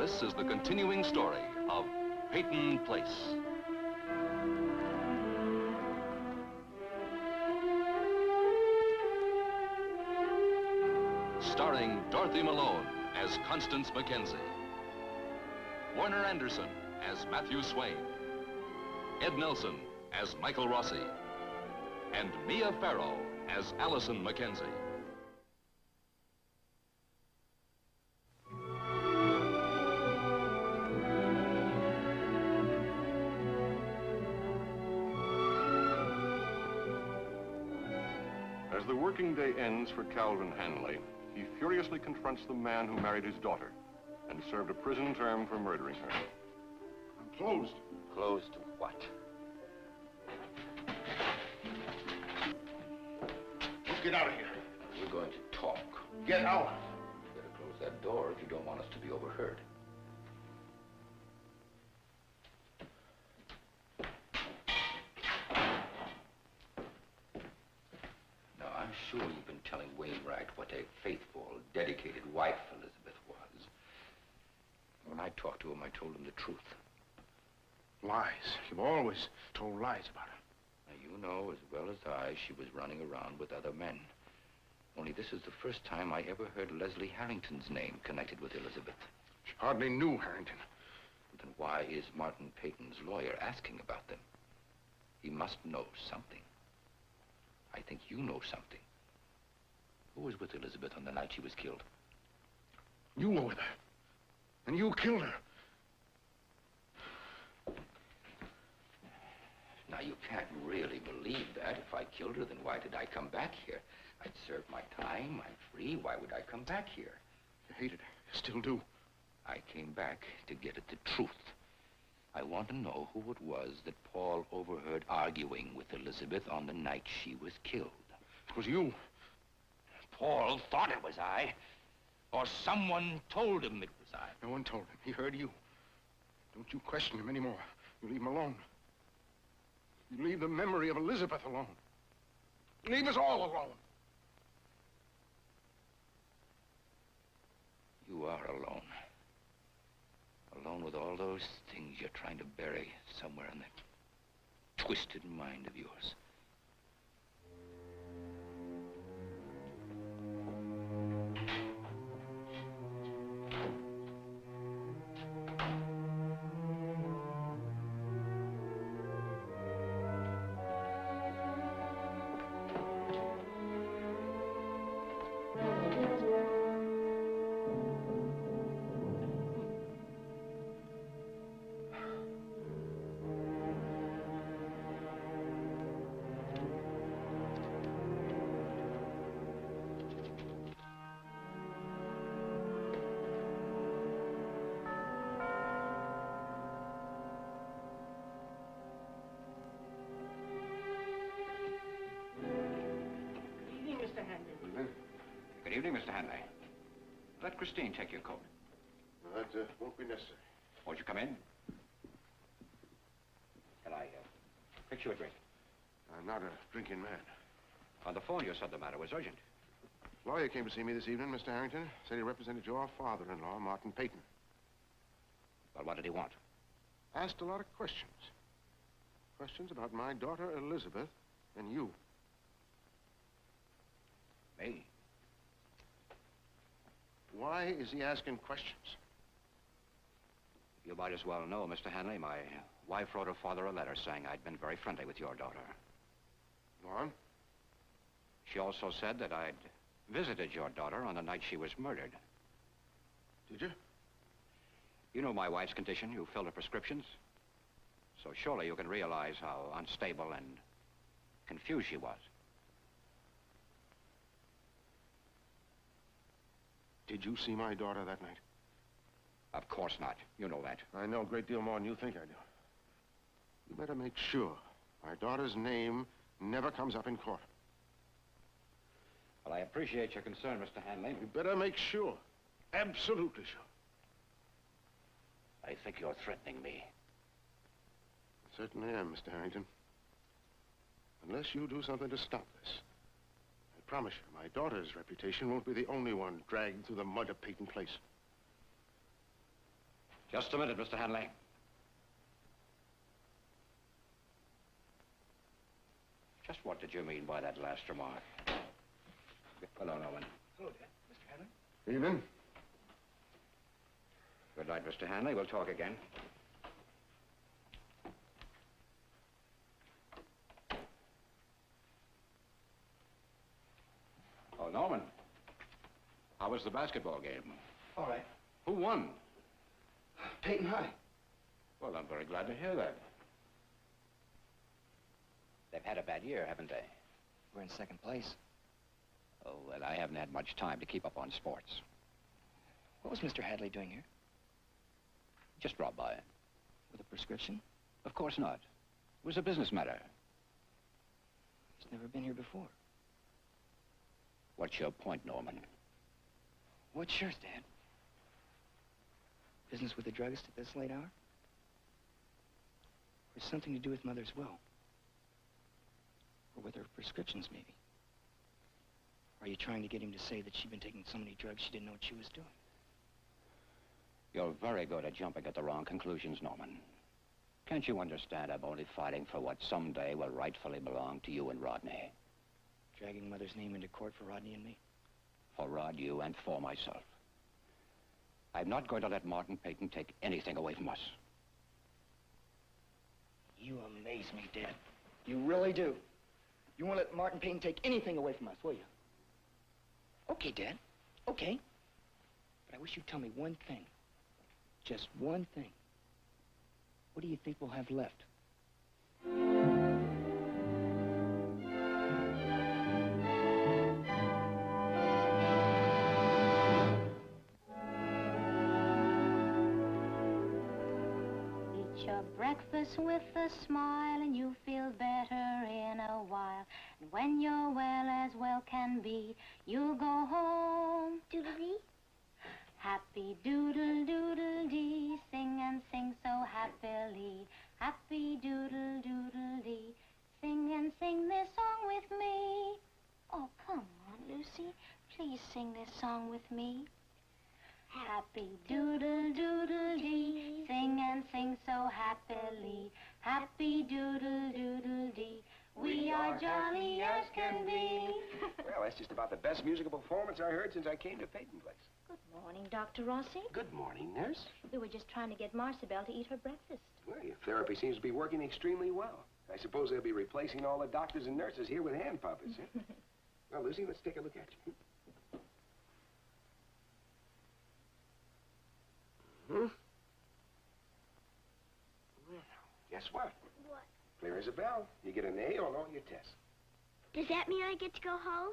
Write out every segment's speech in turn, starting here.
This is the continuing story of Peyton Place. Starring Dorothy Malone as Constance Mackenzie, Warner Anderson as Matthew Swain, Ed Nelson as Michael Rossi, and Mia Farrow as Allison Mackenzie. As the working day ends for Calvin Hanley, he furiously confronts the man who married his daughter and served a prison term for murdering her. I'm closed. Closed to what? Get out of here. We're going to talk. Get out. You better close that door if you don't want us to be overheard. Now, I'm sure you've been telling Wainwright what a faithful, dedicated wife Elizabeth was. When I talked to him, I told him the truth. Lies. You've always told lies about her. Now, you know as well as I she was running around with other men. Only this is the first time I ever heard Leslie Harrington's name connected with Elizabeth. She hardly knew Harrington. Then why is Martin Peyton's lawyer asking about them? He must know something. I think you know something. Who was with Elizabeth on the night she was killed? You were with her. And you killed her. Now, you can't really believe that. If I killed her, then why did I come back here? I'd served my time. I'm free. Why would I come back here? You hated her. You still do. I came back to get at the truth. I want to know who it was that Paul overheard arguing with Elizabeth on the night she was killed. It was you. Paul thought it was I. Or someone told him it was I. No one told him. He heard you. Don't you question him anymore. You leave him alone. You leave the memory of Elizabeth alone. Leave us all alone. You are alone. Alone with all those things you're trying to bury somewhere in that twisted mind of yours. Good evening, Mr. Hanley. Let Christine take your coat. No, that won't be necessary. Won't you come in? Can I fix you a drink? I'm not a drinking man. On the phone, you said the matter was urgent. Lawyer came to see me this evening, Mr. Harrington. Said he represented your father-in-law, Martin Peyton. Well, what did he want? Asked a lot of questions. Questions about my daughter, Elizabeth, and you. Me? Why is he asking questions? You might as well know, Mr. Hanley, my wife wrote her father a letter saying I'd been very friendly with your daughter. Go on. She also said that I'd visited your daughter on the night she was murdered. Did you? You know my wife's condition. You filled her prescriptions. So surely you can realize how unstable and confused she was. Did you see my daughter that night? Of course not. You know that. I know a great deal more than you think I do. You better make sure my daughter's name never comes up in court. Well, I appreciate your concern, Mr. Hanley. You better make sure. Absolutely sure. I think you're threatening me. I certainly am, Mr. Harrington. Unless you do something to stop this. I promise you, my daughter's reputation won't be the only one dragged through the mud of Peyton Place. Just a minute, Mr. Hanley. Just what did you mean by that last remark? Hello, Norman. Hello, Dad. Mr. Hanley. Evening. Good night, Mr. Hanley. We'll talk again. Oh, Norman. How was the basketball game? All right. Who won? Peyton High. Well, I'm very glad to hear that. They've had a bad year, haven't they? We're in second place. Oh, well, I haven't had much time to keep up on sports. What was Mr. Hadley doing here? Just dropped by. With a prescription? Of course not. It was a business matter. He's never been here before. What's your point, Norman? What's yours, Dad? Business with the druggist at this late hour? Or something to do with Mother's will? Or with her prescriptions, maybe? Are you trying to get him to say that she'd been taking so many drugs she didn't know what she was doing? You're very good at jumping at the wrong conclusions, Norman. Can't you understand I'm only fighting for what someday will rightfully belong to you and Rodney? Dragging Mother's name into court for Rodney and me? For Rod, you, and for myself. I'm not going to let Martin Peyton take anything away from us. You amaze me, Dad. You really do. You won't let Martin Peyton take anything away from us, will you? Okay, Dad. Okay. But I wish you'd tell me one thing. Just one thing. What do you think we'll have left? Eat your breakfast with a smile and you feel better in a while. And when you're well as well can be, you'll go home. Doodle-dee. Happy doodle doodle dee, sing and sing so happily. Happy doodle doodle dee, sing and sing this song with me. Oh, come on, Lucy, please sing this song with me. Happy doodle doodle dee, sing and sing so happily. Happy doodle doodle dee, we are jolly as can be. Well, that's just about the best musical performance I heard since I came to Peyton Place. Good morning, Dr. Rossi. Good morning, nurse. We were just trying to get Marcibel to eat her breakfast. Well, your therapy seems to be working extremely well. I suppose they'll be replacing all the doctors and nurses here with hand puppets, huh? Well, Lucy, let's take a look at you. Hmm? Well, guess what? What? Clear as a bell. You get an A on all your tests. Does that mean I get to go home?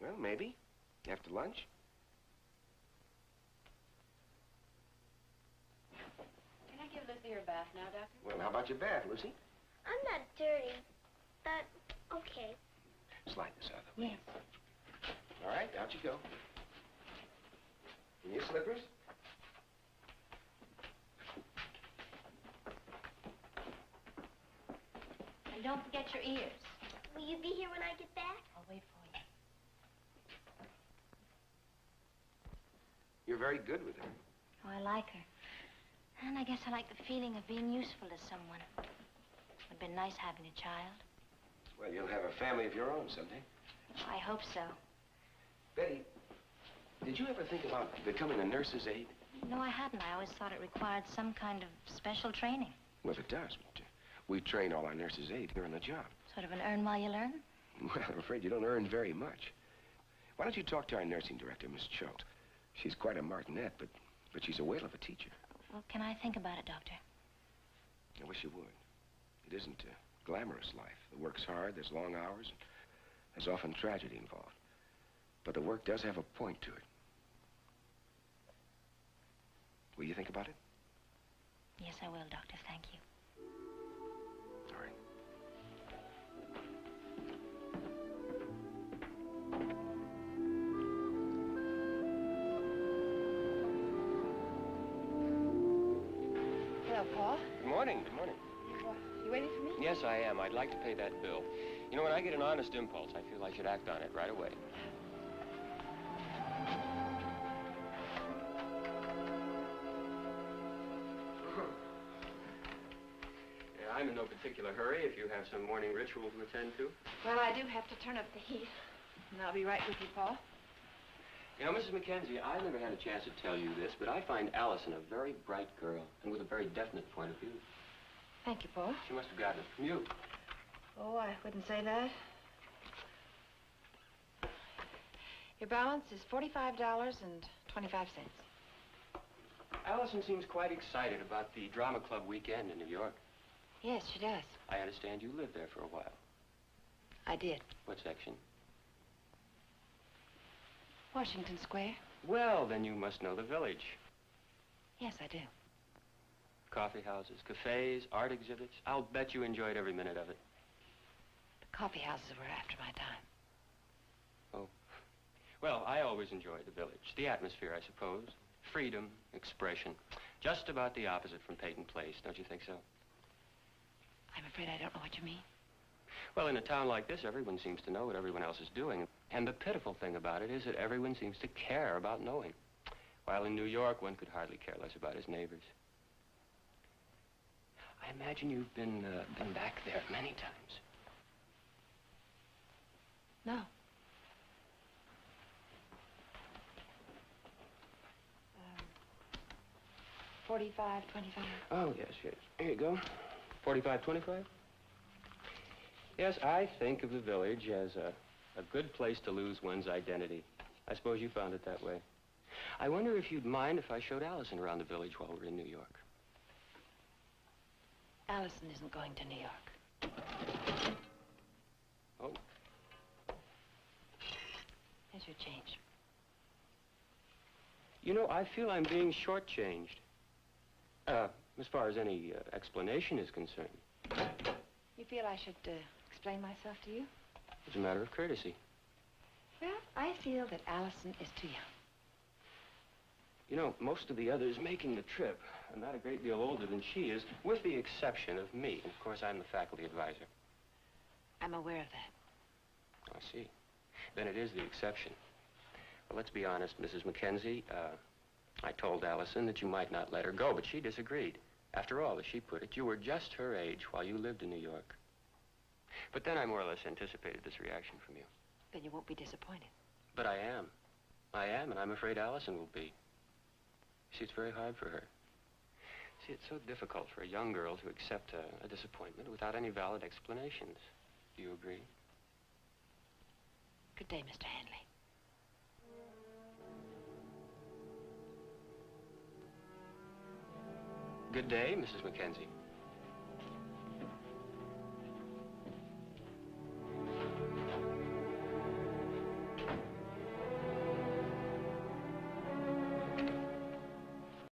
Well, maybe. After lunch. Can I give Lucy her bath now, Doctor? Well, how about your bath, Lucy? I'm not dirty, but okay. Slide this out of the way. Yes. All right, out you go. And your slippers? And don't forget your ears. Will you be here when I get back? I'll wait for you. You're very good with her. Oh, I like her. And I guess I like the feeling of being useful to someone. It'd been nice having a child. Well, you'll have a family of your own someday. Oh, I hope so. Betty, did you ever think about becoming a nurse's aide? No, I hadn't. I always thought it required some kind of special training. Well, it does. But, we train all our nurses' aide here on the job. Sort of an earn while you learn? Well, I'm afraid you don't earn very much. Why don't you talk to our nursing director, Miss Choate? She's quite a martinet, but she's a whale of a teacher. Well, can I think about it, Doctor? I wish you would. It isn't a glamorous life. The work's hard, there's long hours, and there's often tragedy involved. But the work does have a point to it. Will you think about it? Yes, I will, Doctor. Thank you. All right. Hello, Paul. Good morning. Good morning. You waiting for me? Yes, I am. I'd like to pay that bill. You know, when I get an honest impulse, I feel I should act on it right away. I'm in no particular hurry if you have some morning ritual to attend to. Well, I do have to turn up the heat. And I'll be right with you, Paul. You know, Mrs. Mackenzie, I've never had a chance to tell you this, but I find Allison a very bright girl and with a very definite point of view. Thank you, Paul. She must have gotten it from you. Oh, I wouldn't say that. Your balance is $45.25. Allison seems quite excited about the drama club weekend in New York. Yes, she does. I understand you lived there for a while. I did. What section? Washington Square. Well, then you must know the village. Yes, I do. Coffee houses, cafes, art exhibits. I'll bet you enjoyed every minute of it. The coffee houses were after my time. Oh. Well, I always enjoyed the village. The atmosphere, I suppose. Freedom, expression. Just about the opposite from Peyton Place, don't you think so? I'm afraid I don't know what you mean. Well, in a town like this, everyone seems to know what everyone else is doing. And the pitiful thing about it is that everyone seems to care about knowing. While in New York, one could hardly care less about his neighbors. I imagine you've been back there many times. No. $45.25. Oh, yes, yes. Here you go. $45.25? Yes, I think of the village as a good place to lose one's identity. I suppose you found it that way. I wonder if you'd mind if I showed Allison around the village while we're in New York. Allison isn't going to New York. Oh. Here's your change. You know, I feel I'm being shortchanged. As far as any explanation is concerned. You feel I should explain myself to you? It's a matter of courtesy. Well, I feel that Allison is too young. You know, most of the others making the trip are not a great deal older than she is, with the exception of me. Of course, I'm the faculty advisor. I'm aware of that. I see. Then it is the exception. Well, let's be honest, Mrs. Mackenzie. I told Allison that you might not let her go, but she disagreed. After all, as she put it, you were just her age while you lived in New York. But then I more or less anticipated this reaction from you. Then you won't be disappointed. But I am. I am, and I'm afraid Allison will be. See, it's very hard for her. See, it's so difficult for a young girl to accept a disappointment without any valid explanations. Do you agree? Good day, Mr. Hanley. Good day, Mrs. Mackenzie.